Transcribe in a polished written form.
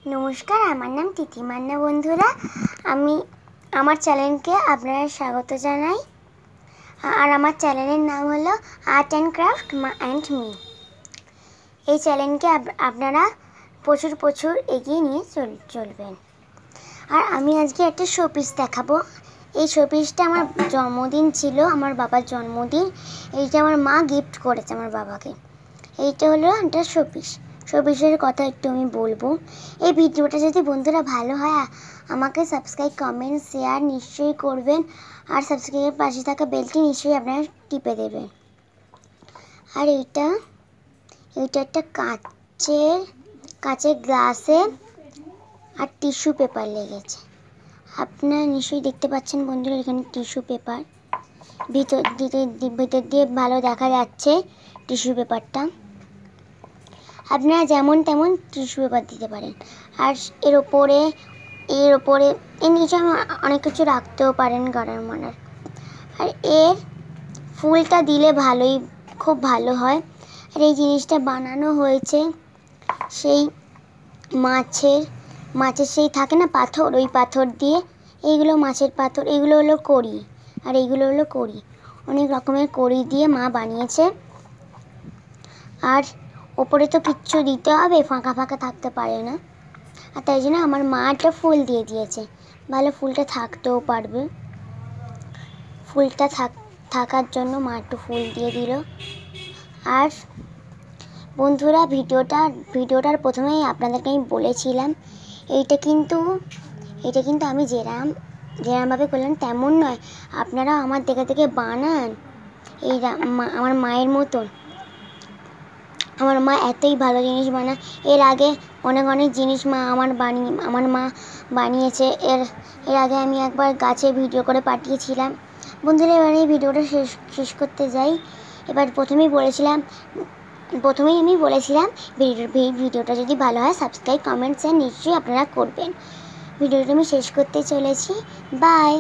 नमस्कार আমার নাম তিথিমান্না বন্ধুরা আমি আমার চ্যানেলকে আপনারা স্বাগত জানাই আর আমার চ্যানেলের নাম হলো art and craft and me এই চ্যানেলকে আপনারা প্রচুর এগিয়ে নিয়ে চলবেন আর আমি আজকে একটা শোপিস দেখাবো এই শোপিসটা আমার জন্মদিন ছিল আমার বাবার জন্মদিন এইটা আমার মা গিফট করেছে আমার বাবাকে এইটা হলো একটা শোপিসের কথা একটু আমি বলবো এই ভিডিওটা যদি বন্ধুরা ভালো হয় আমাকে সাবস্ক্রাইব কমেন্ট শেয়ার নিশ্চয়ই করবেন আর সাবস্ক্রাইবের পাশে থাকা বেলটি নিশ্চয়ই আপনারা টিপে দেবেন আর এইটা একটা কাচের গ্লাসে আর টিস্যু পেপার লেগেছে আপনারা নিশ্চয়ই দেখতে পাচ্ছেন বন্ধুরা এখানে টিস্যু পেপার ভিতর দিয়ে ভালো দেখা যাচ্ছে টিস্যু পেপারটা আপনারা যেমন তেমন টিস্যু পেপার দিতে পারেন আর এর উপরে এর নিচে অনেক কিছু রাখতেও পারেন গার্ডার মানার আর এর ফুলটা দিলে খুব ভালো হয় আর এই জিনিসটা বানানো হয়েছে সেই মাছের সেই থাকে না পাথর ওই পাথর দিয়ে এইগুলো মাছের পাথর এগুলো হলো কড়ি আর এইগুলো হলো কড়ি অনেক রকমের কড়ি দিয়ে মা বানিয়েছে আর ওপরে তো কিচ্ছু দিতে হবে ফাঁকা থাকতে পারে না আর তাই জন্য আমার মা একটা ফুল দিয়ে দিয়েছে ভালো ফুলটা থাকতেও পারবে ফুলটা থাকার জন্য মা একটু ফুল দিয়ে দিল আর বন্ধুরা ভিডিওটার প্রথমেই আপনাদেরকে আমি বলেছিলাম এইটা কিন্তু আমি যেরকমভাবে করলাম তেমন নয় আপনারা আমার দেখে বানান এই আমার মায়ের মতন আমার মা এতই ভালো জিনিস বানায় এর আগে অনেক জিনিস আমার মা বানিয়েছে এর আগে আমি একবার গাছে ভিডিও করে পাঠিয়েছিলাম বন্ধুরা এবার এই ভিডিওটা শেষ করতে যাই এবার প্রথমেই আমি বলেছিলাম ভিডিওটা যদি ভালো হয় সাবস্ক্রাইব কমেন্ট শেয়ার নিশ্চয়ই আপনারা করবেন ভিডিওটা আমি শেষ করতে চলেছি বাই।